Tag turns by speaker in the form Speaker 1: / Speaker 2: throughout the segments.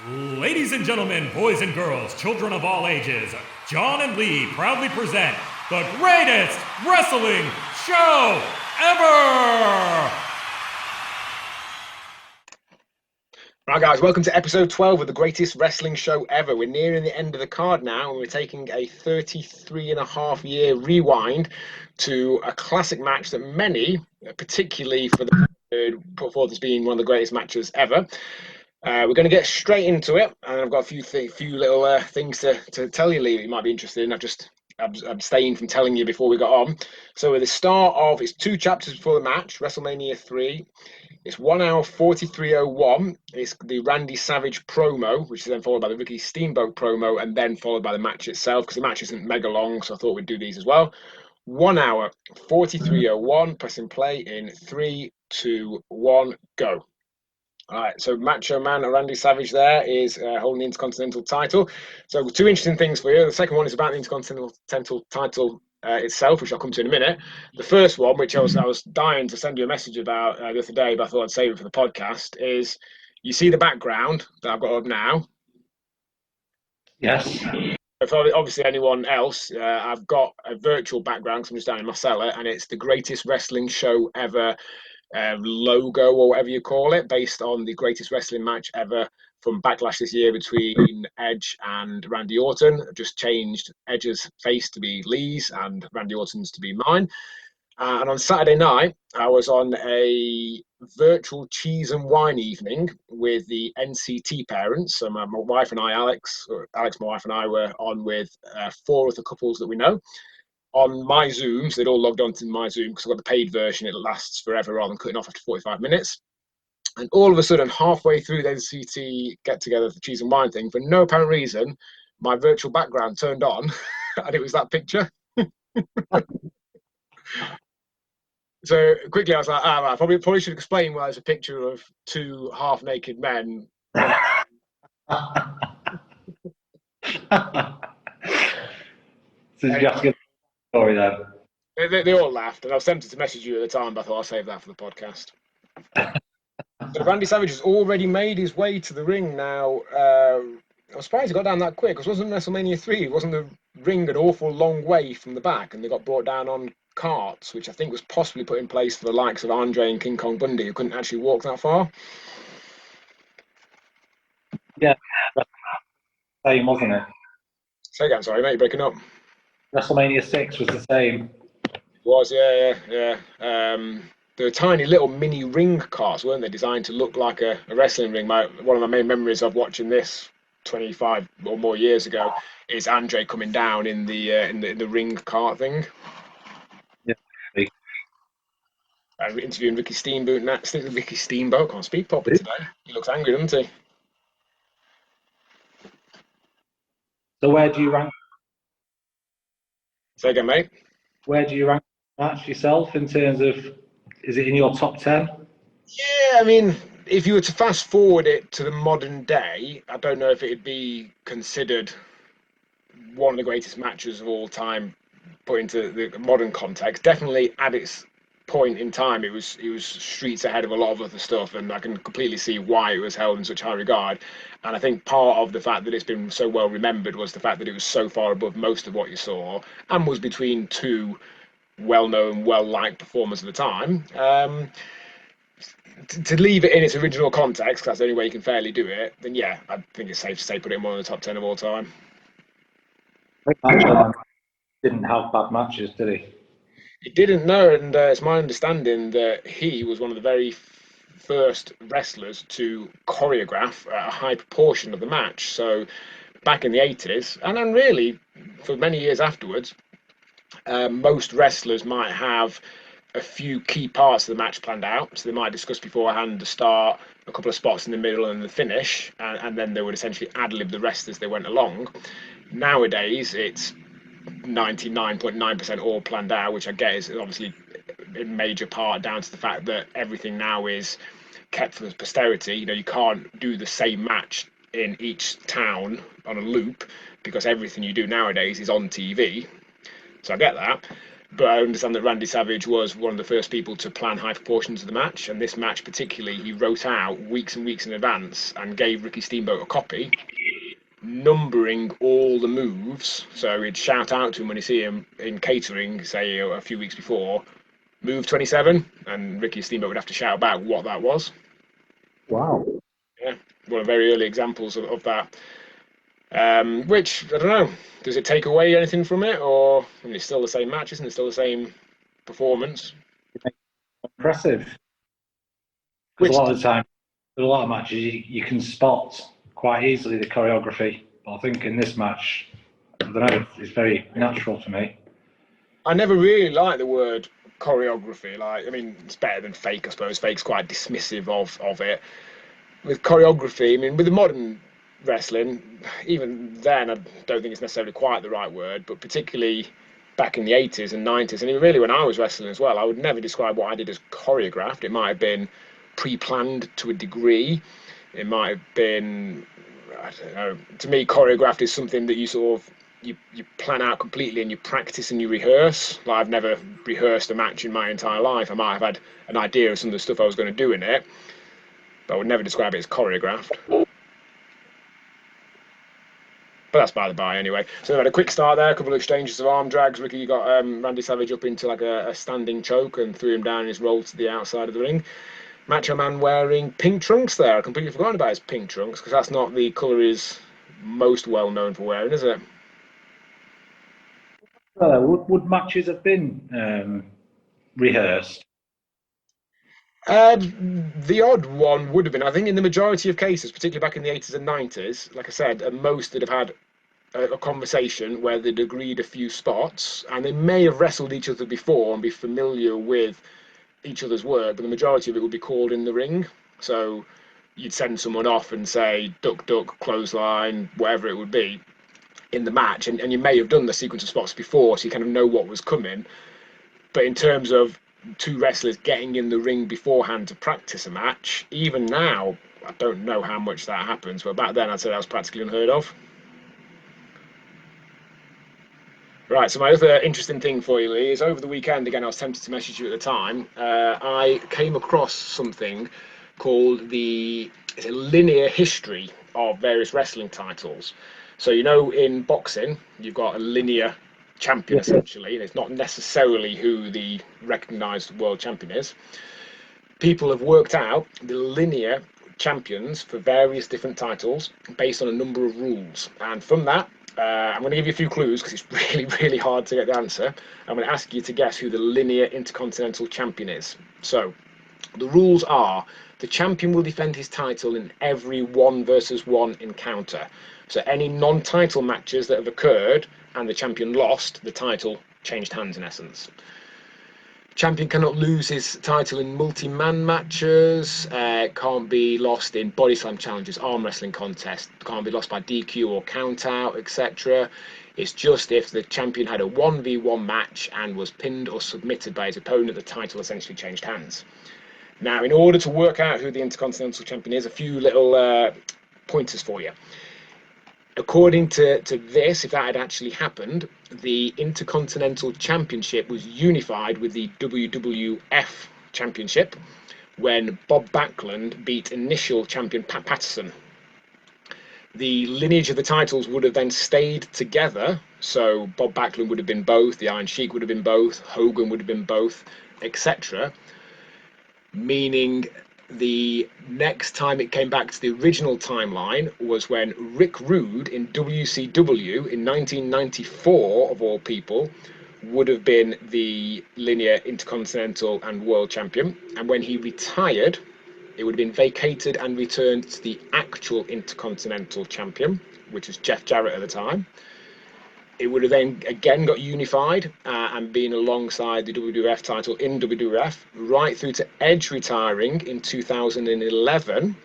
Speaker 1: Ladies and gentlemen, boys and girls, children of all ages, John and Lee proudly present the greatest wrestling show ever!
Speaker 2: Right, guys, welcome to episode 12 of the greatest wrestling show ever. We're nearing the end of the card now, and we're taking a 33-and-a-half-year rewind to a classic match that many, particularly for the put forth as being one of the greatest matches ever. We're going to get straight into it, and I've got a few little things to tell you, Lee, that you might be interested in. I've just abstained from telling you before we got on. So at the start of, it's 2 chapters before the match, WrestleMania 3. It's 1 hour 43:01. It's the Randy Savage promo, which is then followed by the Ricky Steamboat promo, and then followed by the match itself, because the match isn't mega long, so I thought we'd do these as well. 1 hour 43:01. Pressing play in 3, 2, 1, go. All right, so Macho Man Randy Savage there is holding the Intercontinental title. So 2 interesting things for you. The second one is about the Intercontinental title itself, which I'll come to in a minute. The first one, which I was dying to send you a message about the other day, but I thought I'd save it for the podcast, is you see the background that I've got up now?
Speaker 3: Yes.
Speaker 2: If obviously anyone else, I've got a virtual background because I'm just down in my cellar, and it's the greatest wrestling show ever logo or whatever you call it, based on the greatest wrestling match ever from Backlash this year between Edge and Randy Orton. I've just changed Edge's face to be Lee's and Randy Orton's to be mine. And on Saturday night, I was on a virtual cheese and wine evening with the NCT parents. So my wife and I, Alex, my wife and I were on with 4 other couples that we know. On my Zooms, they'd all logged on to my Zoom because I've got the paid version. It lasts forever rather than cutting off after 45 minutes. And all of a sudden, halfway through the NCT get-together, the cheese and wine thing, for no apparent reason, my virtual background turned on, and it was that picture. So quickly, I was like, I probably should explain why there's a picture of 2 half-naked men.
Speaker 3: So you have to get the story then.
Speaker 2: They all laughed, and I was tempted to message you at the time, but I thought I'll save that for the podcast. So Randy Savage has already made his way to the ring now. I was surprised he got down that quick, because wasn't WrestleMania 3, wasn't the ring an awful long way from the back, and they got brought down on carts, which I think was possibly put in place for the likes of Andre and King Kong Bundy, who couldn't actually walk that far.
Speaker 3: Yeah, same, wasn't it?
Speaker 2: Say again, sorry, mate, you're breaking up.
Speaker 3: WrestleMania 6 was the same.
Speaker 2: It was, yeah. They were tiny little mini ring carts, weren't they, designed to look like a wrestling ring. One of my main memories of watching this 25 or more years ago is Andre coming down in the ring cart thing.
Speaker 3: Yeah.
Speaker 2: Interviewing Ricky Steamboat. Ricky Steamboat can't speak properly today. He looks angry, doesn't he?
Speaker 3: So where do you rank?
Speaker 2: Say again, mate.
Speaker 3: Where do you rank the match yourself in terms of? Is it in your top 10?
Speaker 2: Yeah, I mean, if you were to fast forward it to the modern day, I don't know if it'd be considered one of the greatest matches of all time, put into the modern context. Definitely at its point in time, it was streets ahead of a lot of other stuff, and I can completely see why it was held in such high regard. And I think part of the fact that it's been so well remembered was the fact that it was so far above most of what you saw, and was between 2 well-known, well-liked performers at the time. To leave it in its original context, because that's the only way you can fairly do it, then yeah, I think it's safe to say put it in one of the top 10 of all time.
Speaker 3: Macho Man didn't have bad matches, did he?
Speaker 2: He didn't know, and it's my understanding that he was one of the very first wrestlers to choreograph a high proportion of the match. So back in the 80s, and then really for many years afterwards, most wrestlers might have a few key parts of the match planned out. So they might discuss beforehand the start, a couple of spots in the middle, and the finish, and then they would essentially ad-lib the rest as they went along. Nowadays, it's 99.9% all planned out, which I get is obviously in major part down to the fact that everything now is kept for posterity. You know, you can't do the same match in each town on a loop because everything you do nowadays is on TV. So I get that. But I understand that Randy Savage was one of the first people to plan high proportions of the match, and this match particularly, he wrote out weeks and weeks in advance and gave Ricky Steamboat a copy, numbering all the moves. So he'd shout out to him when he see him in catering, say a few weeks before, move 27, and Ricky Steamboat would have to shout back what that was.
Speaker 3: Wow.
Speaker 2: Yeah, one of the very early examples of that. Which, I don't know, does it take away anything from it, or it's still the same match, isn't it? Still the same performance?
Speaker 3: Impressive. Because a lot of the time, with a lot of matches, you can spot quite easily the choreography. But I think in this match, I don't know, it's very natural for me.
Speaker 2: I never really liked the word choreography. Like, I mean, it's better than fake, I suppose. Fake's quite dismissive of it. With choreography, I mean, with the modern wrestling, even then, I don't think it's necessarily quite the right word, but particularly back in the 80s and 90s, and even really when I was wrestling as well, I would never describe what I did as choreographed. It might have been pre-planned to a degree. It might have been, I don't know, to me, choreographed is something that you sort of you plan out completely and you practice and you rehearse. Like, I've never rehearsed a match in my entire life. I might have had an idea of some of the stuff I was going to do in it, but I would never describe it as choreographed. But that's by the by anyway. So they had a quick start there, a couple of exchanges of arm drags. Ricky got Randy Savage up into like a standing choke and threw him down in his roll to the outside of the ring. Macho Man wearing pink trunks there. I completely forgotten about his pink trunks because that's not the colour he's most well known for wearing, is it?
Speaker 3: Would matches have been rehearsed?
Speaker 2: The odd one would have been. I think in the majority of cases, particularly back in the 80s and 90s, like I said, most would have had a conversation where they'd agreed a few spots and they may have wrestled each other before and be familiar with each other's work, but the majority of it would be called in the ring. So you'd send someone off and say duck, duck, clothesline, whatever it would be in the match, and you may have done the sequence of spots before, so you kind of know what was coming. But in terms of two wrestlers getting in the ring beforehand to practice a match, even now, I don't know how much that happens, but back then I'd say that was practically unheard of. Right, so my other interesting thing for you, Lee, is over the weekend, again, I was tempted to message you at the time, I came across something called it's a linear history of various wrestling titles. So, you know, in boxing, you've got a linear champion, essentially, and it's not necessarily who the recognised world champion is. People have worked out the linear champions for various different titles based on a number of rules, and from that, I'm going to give you a few clues because it's really, really hard to get the answer. I'm going to ask you to guess who the linear Intercontinental Champion is. So, the rules are the champion will defend his title in every 1-versus-1 encounter. So, any non-title matches that have occurred and the champion lost, the title changed hands in essence. Champion cannot lose his title in multi-man matches, can't be lost in body slam challenges, arm wrestling contests, can't be lost by DQ or count out, etc. It's just if the champion had a 1v1 match and was pinned or submitted by his opponent, the title essentially changed hands. Now, in order to work out who the Intercontinental Champion is, a few little pointers for you. According to this, if that had actually happened, the Intercontinental Championship was unified with the WWF Championship when Bob Backlund beat initial champion Pat Patterson. The lineage of the titles would have then stayed together, so Bob Backlund would have been both, the Iron Sheik would have been both, Hogan would have been both, etc. Meaning the next time it came back to the original timeline was when Rick Rude in WCW in 1994, of all people, would have been the linear Intercontinental and World Champion. And when he retired, it would have been vacated and returned to the actual Intercontinental Champion, which was Jeff Jarrett at the time. It would have then again got unified and been alongside the WWF title in WWF right through to Edge retiring in 2011,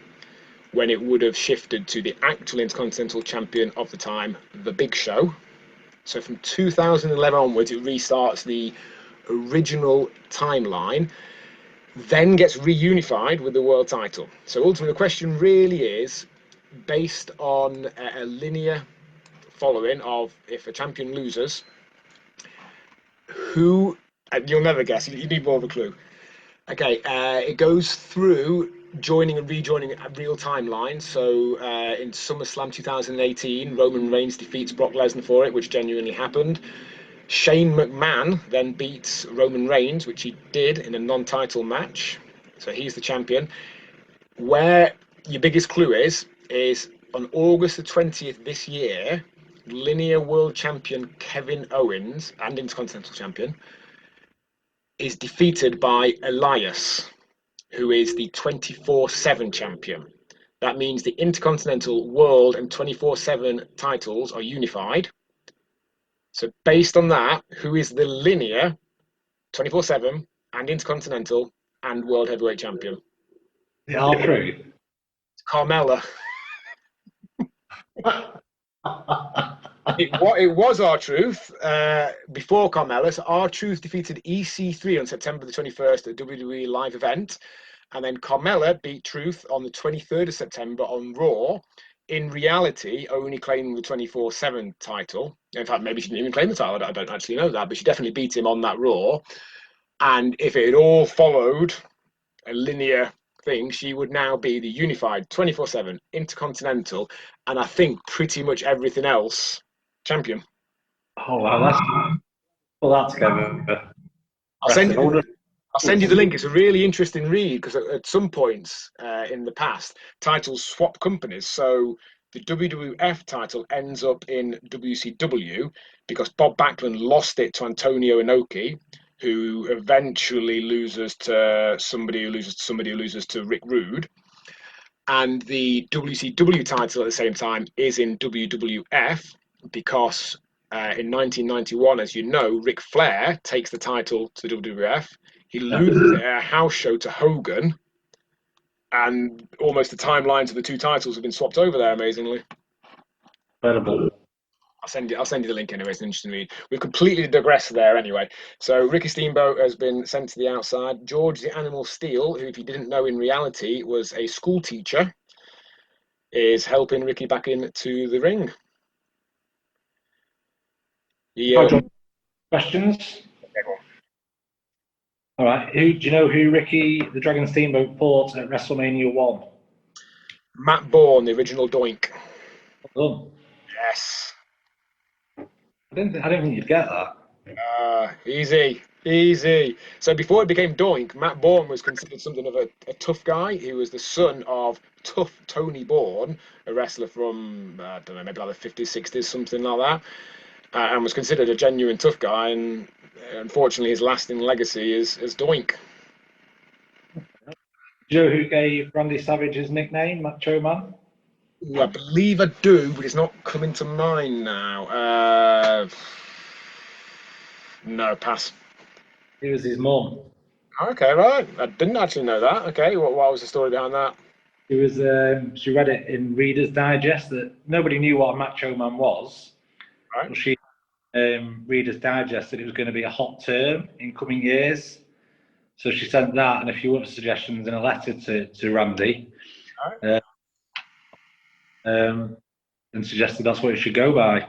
Speaker 2: when it would have shifted to the actual Intercontinental Champion of the time, The Big Show. So from 2011 onwards, it restarts the original timeline, then gets reunified with the world title. So ultimately, the question really is based on a linear following of if a champion loses, Who? You'll never guess. You need more of a clue. Okay, it goes through joining and rejoining a real timeline. So in SummerSlam 2018, Roman Reigns defeats Brock Lesnar for it, which genuinely happened. Shane McMahon then beats Roman Reigns, which he did in a non-title match. So he's the champion. Where your biggest clue is on August the 20th this year, linear world champion Kevin Owens and Intercontinental champion is defeated by Elias, who is the 24/7 champion. That means the Intercontinental, World, and 24/7 titles are unified. So, based on that, who is the linear 24/7 and Intercontinental and World Heavyweight Champion?
Speaker 3: The R-Truth.
Speaker 2: It's Carmella. It was R-Truth before Carmella. So R-Truth defeated EC3 on September the 21st at a WWE live event. And then Carmella beat Truth on the 23rd of September on Raw. In reality, only claiming the 24/7 title. In fact, maybe she didn't even claim the title. I don't actually know that, but she definitely beat him on that Raw. And if it had all followed a linear thing, she would now be the unified 24/7 Intercontinental, and I think pretty much everything else champion.
Speaker 3: Oh wow, that's pull that together.
Speaker 2: I'll send you the link. It's a really interesting read because at some points in the past, titles swap companies. So the WWF title ends up in WCW because Bob Backlund lost it to Antonio Inoki, who eventually loses to somebody who loses to somebody who loses to Rick Rude. And the WCW title at the same time is in WWF because in 1991, as you know, Ric Flair takes the title to the WWF. He loses a house show to Hogan, and almost the timelines of the two titles have been swapped over there, amazingly.
Speaker 3: Incredible.
Speaker 2: I'll send you the link anyway. It's an interesting read. We've completely digressed there anyway. So Ricky Steamboat has been sent to the outside. George the Animal Steel, who, if you didn't know in reality, was a school teacher, is helping Ricky back into the ring.
Speaker 3: Questions? All right. Do you know who Ricky the Dragon Steamboat fought at WrestleMania 1?
Speaker 2: Matt Bourne, the original Doink.
Speaker 3: Well done.
Speaker 2: Yes.
Speaker 3: I didn't think you'd get that.
Speaker 2: Easy. So before it became Doink, Matt Bourne was considered something of a tough guy. He was the son of Tough Tony Bourne, a wrestler from, I don't know, maybe like the 50s, 60s, something like that, and was considered a genuine tough guy. And unfortunately, his lasting legacy is Doink.
Speaker 3: Do you know who gave Randy Savage his nickname, Macho Man?
Speaker 2: Ooh, I believe I do, but it's not coming to mind now. No, pass.
Speaker 3: It was his mum.
Speaker 2: Okay, right. I didn't actually know that. Okay, what was the story behind that?
Speaker 3: It was she read it in Reader's Digest that nobody knew what a Macho Man was.
Speaker 2: Right.
Speaker 3: But she Reader's Digest that it was going to be a hot term in coming years. So she sent that and a few other suggestions in a letter to Randy.
Speaker 2: Right.
Speaker 3: And suggested that's what it should go by.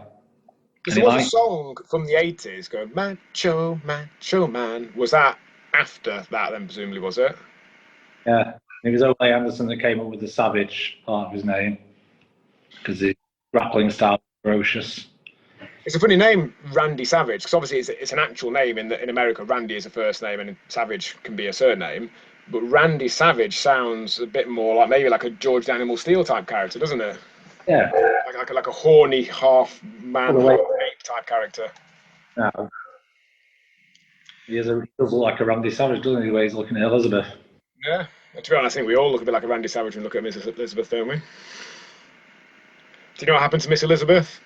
Speaker 2: Because there was a song from the 80s going, Macho, Macho Man. Was that after that then, presumably, was it?
Speaker 3: Yeah. It was Ole Anderson that came up with the Savage part of his name because his grappling style was ferocious.
Speaker 2: It's a funny name, Randy Savage, because obviously it's an actual name in America. Randy is a first name and Savage can be a surname. But Randy Savage sounds a bit more like maybe like a George the Animal Steel type character, doesn't it?
Speaker 3: Yeah.
Speaker 2: Like a horny half man, half ape type character.
Speaker 3: No. He does look like a Randy Savage, doesn't he, the way he's looking at Elizabeth?
Speaker 2: Yeah. To be honest, I think we all look a bit like a Randy Savage when we look at Miss Elizabeth, don't we? Do you know what happened to Miss Elizabeth?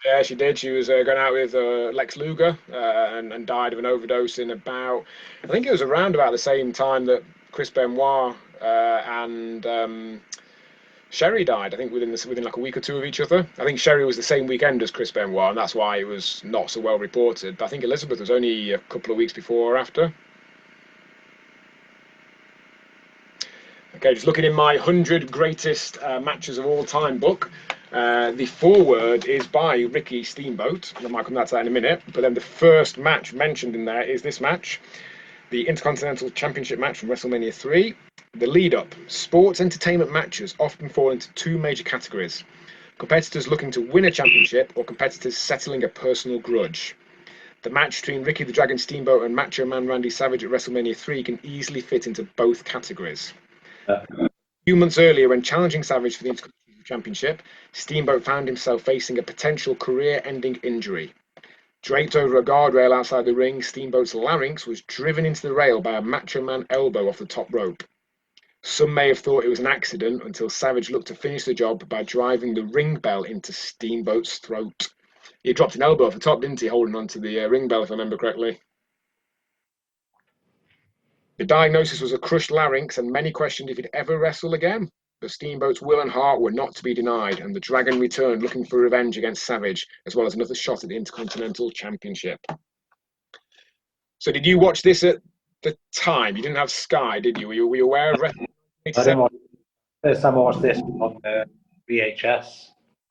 Speaker 2: Yeah, she did. She was going out with Lex Luger and died of an overdose in about, I think it was around about the same time that Chris Benoit and Sherry died. I think within like a week or two of each other. I think Sherry was the same weekend as Chris Benoit, and that's why it was not so well reported. But I think Elizabeth was only a couple of weeks before or after. Okay, just looking in my 100 greatest matches of all time book. The foreword is by Ricky Steamboat, and I might come back to that in a minute. But then the first match mentioned in there is this match, the Intercontinental Championship match from WrestleMania 3. The lead-up: sports entertainment matches often fall into two major categories: competitors looking to win a championship or competitors settling a personal grudge. The match between Ricky the Dragon Steamboat and Macho Man Randy Savage at WrestleMania 3 can easily fit into both categories. A few months earlier, when challenging Savage for the Intercontinental Championship, Steamboat found himself facing a potential career-ending injury. Draped over a guardrail outside the ring, Steamboat's larynx was driven into the rail by a Macho Man elbow off the top rope. Some may have thought it was an accident until Savage looked to finish the job by driving the ring bell into Steamboat's throat. He dropped an elbow off the top, didn't he, holding onto the ring bell, if I remember correctly. The diagnosis was a crushed larynx, and many questioned if he'd ever wrestle again. But Steamboat's will and heart were not to be denied, and the Dragon returned looking for revenge against Savage, as well as another shot at the Intercontinental Championship. So did you watch this at the time? You didn't have Sky, did you? Were you aware of WrestleMania?
Speaker 3: I didn't watch, first time I watched this on VHS.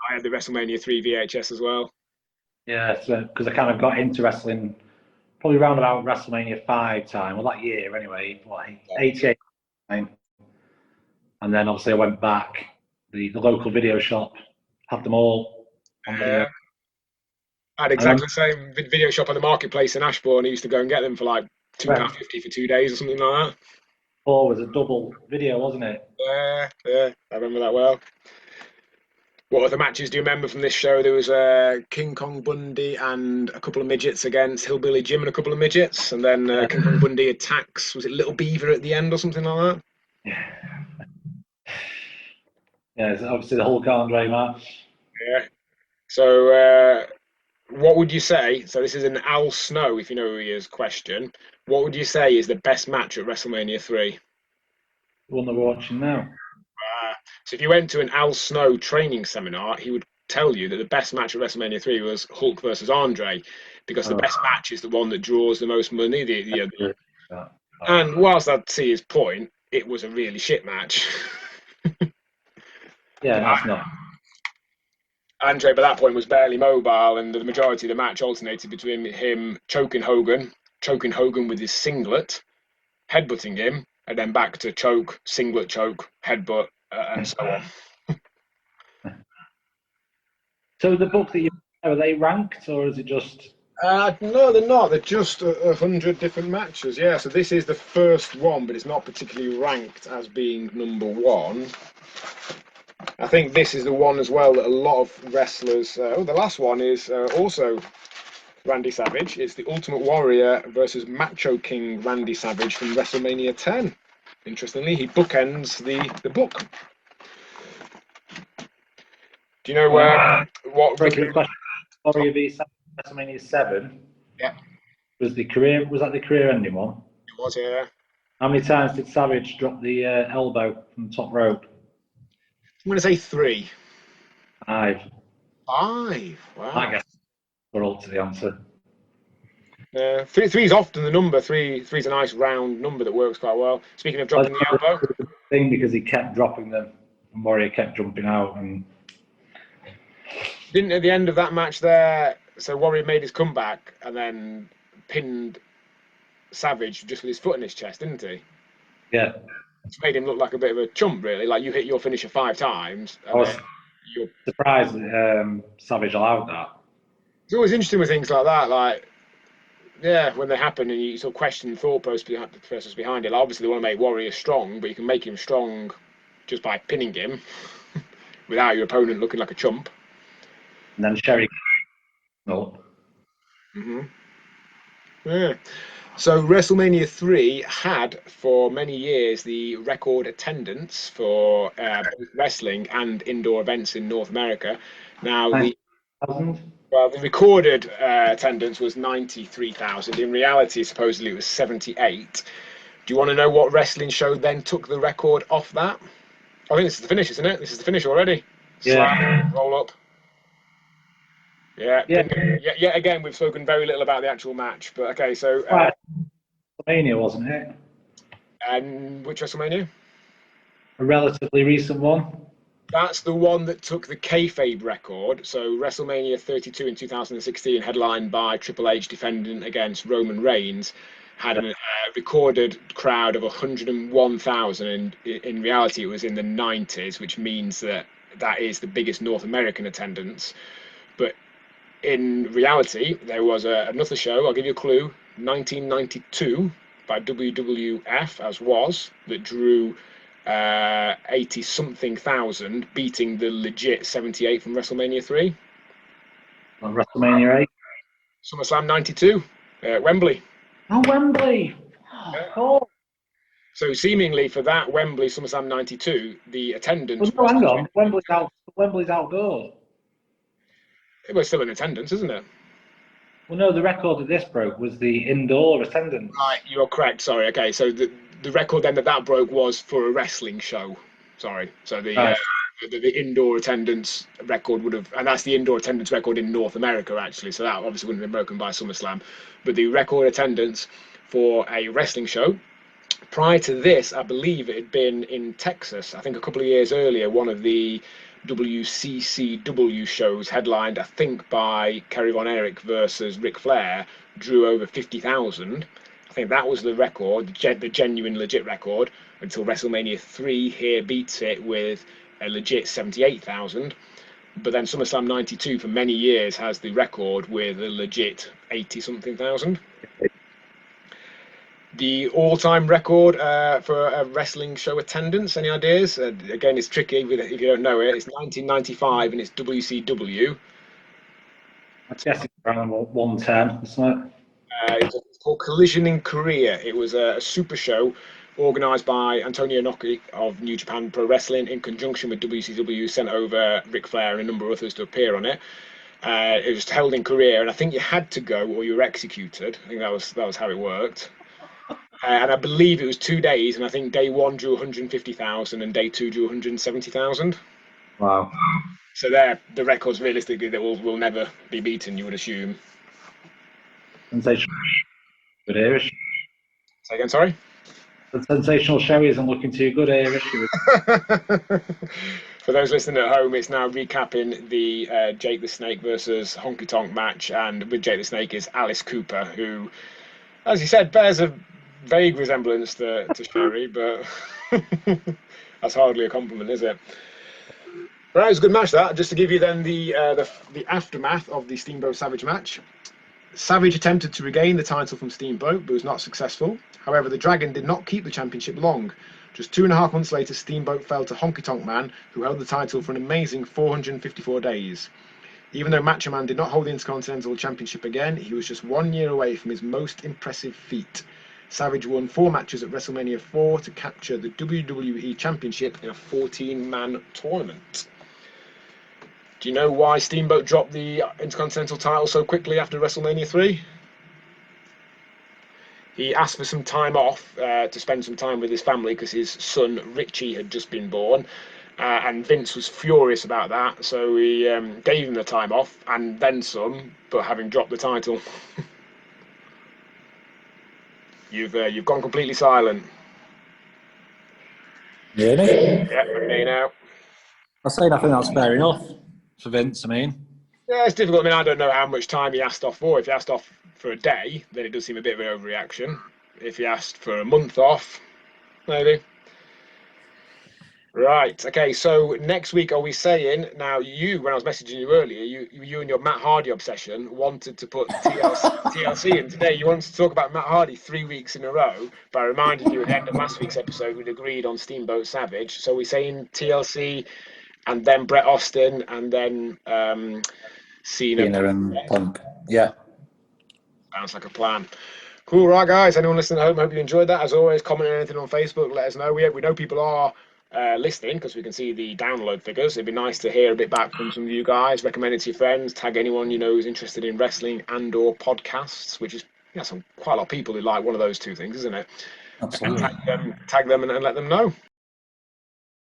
Speaker 2: I had the WrestleMania 3 VHS as well.
Speaker 3: Yeah, because I kind of got into wrestling probably around about WrestleMania 5 time, well, that year anyway, what, 88. And then obviously I went back, the local video shop had them all on video.
Speaker 2: I had exactly the same video shop on the marketplace in Ashbourne. I used to go and get them for like £2.50 for 2 days or something like that.
Speaker 3: 4 was a double video, wasn't it?
Speaker 2: Yeah, I remember that well. What other matches do you remember from this show? There was King Kong Bundy and a couple of midgets against Hillbilly Jim and a couple of midgets, and then King Kong Bundy attacks, was it Little Beaver at the end or something like that?
Speaker 3: Yeah, it's obviously the Hulk Andre match.
Speaker 2: Yeah. So what would you say, so this is an Al Snow, if you know who he is, question. What would you say is the best match at WrestleMania 3?
Speaker 3: The one that we're watching now.
Speaker 2: So if you went to an Al Snow training seminar, he would tell you that the best match at WrestleMania 3 was Hulk versus Andre, because the best match is the one that draws the most money. And whilst I'd see his point, it was a really shit match.
Speaker 3: Yeah, that's not.
Speaker 2: Andre, by that point, was barely mobile, and the majority of the match alternated between him choking Hogan with his singlet, headbutting him, and then back to choke, singlet choke, headbutt, and so on.
Speaker 3: So the book that you are they ranked, or is it just?
Speaker 2: No, they're not. They're just 100 different matches. Yeah, so this is the first one, but it's not particularly ranked as being number one. I think this is the one as well that a lot of wrestlers. The last one is also Randy Savage. It's the Ultimate Warrior versus Macho King Randy Savage from WrestleMania 10. Interestingly, he bookends the book. Do you know what?
Speaker 3: Warrior v WrestleMania 7.
Speaker 2: Yeah.
Speaker 3: Was that the career ending one?
Speaker 2: It was, yeah.
Speaker 3: How many times did Savage drop the elbow from the top rope?
Speaker 2: I'm going to say 3.
Speaker 3: 5.
Speaker 2: 5. Wow.
Speaker 3: I guess we're all to the answer.
Speaker 2: 3 is often the number. 3 is a nice round number that works quite well. Speaking of dropping the elbow,
Speaker 3: thing because he kept dropping them, and Warrior kept jumping out, and
Speaker 2: didn't at the end of that match there. So Warrior made his comeback and then pinned Savage just with his foot in his chest, didn't he?
Speaker 3: Yeah.
Speaker 2: It's made him look like a bit of a chump, really. Like, you hit your finisher 5 times.
Speaker 3: I was surprised that Savage allowed that.
Speaker 2: It's always interesting with things like that. Like, yeah, when they happen and you sort of question the thought process behind it. Like, obviously, they want to make Warrior strong, but you can make him strong just by pinning him without your opponent looking like a chump.
Speaker 3: And then Sherry. No.
Speaker 2: Yeah. So WrestleMania 3 had for many years the record attendance for wrestling and indoor events in North America. Now the recorded attendance was 93,000. In reality, supposedly it was 78. Do you want to know what wrestling show then took the record off that? I think this is the finish, isn't it? This is the finish already.
Speaker 3: Yeah.
Speaker 2: Slam, roll up. Yeah. Yet again, we've spoken very little about the actual match. But okay, so
Speaker 3: WrestleMania, wasn't it?
Speaker 2: And which WrestleMania?
Speaker 3: A relatively recent one.
Speaker 2: That's the one that took the kayfabe record. So WrestleMania 32 in 2016, headlined by Triple H defending against Roman Reigns, had a recorded crowd of 101,000. And in reality, it was in the 90s, which means that is the biggest North American attendance. But in reality, there was another show. I'll give you a clue. 1992 by WWF, as was, that drew 80 something thousand, beating the legit 78 from WrestleMania 3.
Speaker 3: Like WrestleMania 8.
Speaker 2: SummerSlam 92, Wembley.
Speaker 3: Oh, Wembley. Oh,
Speaker 2: So seemingly for that Wembley SummerSlam 92, the attendance
Speaker 3: well, no,
Speaker 2: was
Speaker 3: hang on. Wembley's outdoors.
Speaker 2: it was still in attendance, isn't it?
Speaker 3: Well, no, the record that this broke was the indoor attendance.
Speaker 2: Right, you're correct. Sorry. Okay, so the record then that broke was for a wrestling show. Sorry. So the indoor attendance record would have, and that's the indoor attendance record in North America actually. So that obviously wouldn't have been broken by SummerSlam, but the record attendance for a wrestling show. Prior to this, I believe it had been in Texas. I think a couple of years earlier, one of the WCCW shows, headlined, I think, by Kerry Von Erich versus Ric Flair, drew over 50,000. I think that was the record, the genuine, legit record, until WrestleMania 3 here beats it with a legit 78,000. But then SummerSlam 92 for many years has the record with a legit 80-something thousand. The all-time record for a wrestling show attendance, any ideas? Again, it's tricky if you don't know it. It's 1995 and it's WCW.
Speaker 3: I guess it's around 110, isn't it?
Speaker 2: It's called Collision in Korea. It was a super show organised by Antonio Inoki of New Japan Pro Wrestling in conjunction with WCW, sent over Ric Flair and a number of others to appear on it. It was held in Korea, and I think you had to go or you were executed. I think that was how it worked. And I believe it was 2 days, and I think day one drew 150,000 and day two drew 170,000.
Speaker 3: Wow.
Speaker 2: So there, the records realistically that will never be beaten, you would assume.
Speaker 3: Sensational. Good Irish.
Speaker 2: Say again, sorry?
Speaker 3: The sensational show isn't looking too good, Irish.
Speaker 2: For those listening at home, it's now recapping the Jake the Snake versus Honky Tonk match, and with Jake the Snake is Alice Cooper, who, as you said, bears a vague resemblance to Sherry, but that's hardly a compliment, is it? Right, it was a good match, that. Just to give you then the aftermath of the Steamboat Savage match. Savage attempted to regain the title from Steamboat, but was not successful. However, the Dragon did not keep the championship long. Just 2.5 months later, Steamboat fell to Honky Tonk Man, who held the title for an amazing 454 days. Even though Macho Man did not hold the Intercontinental Championship again, he was just 1 year away from his most impressive feat. Savage won 4 matches at WrestleMania 4 to capture the WWE Championship in a 14-man tournament. Do you know why Steamboat dropped the Intercontinental title so quickly after WrestleMania 3? He asked for some time off to spend some time with his family because his son Richie had just been born, and Vince was furious about that, so he gave him the time off and then some, but having dropped the title. You've gone completely silent.
Speaker 4: Really?
Speaker 2: Yeah, me now.
Speaker 4: I say I think that's fair enough for Vince. I mean,
Speaker 2: Yeah, it's difficult. I mean, I don't know how much time he asked off for. If he asked off for a day, then it does seem a bit of an overreaction. If he asked for a month off, maybe. Right. Okay. So next week, are we saying now? When I was messaging you earlier, you and your Matt Hardy obsession wanted to put TLC in today. You wanted to talk about Matt Hardy 3 weeks in a row, but I reminded you at the end of last week's episode we'd agreed on Steamboat Savage. So we're saying TLC, and then Bret Austin, and then Cena
Speaker 4: and Punk. Yeah.
Speaker 2: Sounds like a plan. Cool, right, guys. Anyone listening at home, hope you enjoyed that. As always, comment on anything on Facebook. Let us know. We know people are listening because we can see the download figures. It'd be nice to hear a bit back from some of you guys. Recommend it to your friends. Tag anyone you know who's interested in wrestling and/or podcasts, which is quite a lot of people who like one of those two things, isn't it?
Speaker 4: Absolutely.
Speaker 2: Tag them and let them know.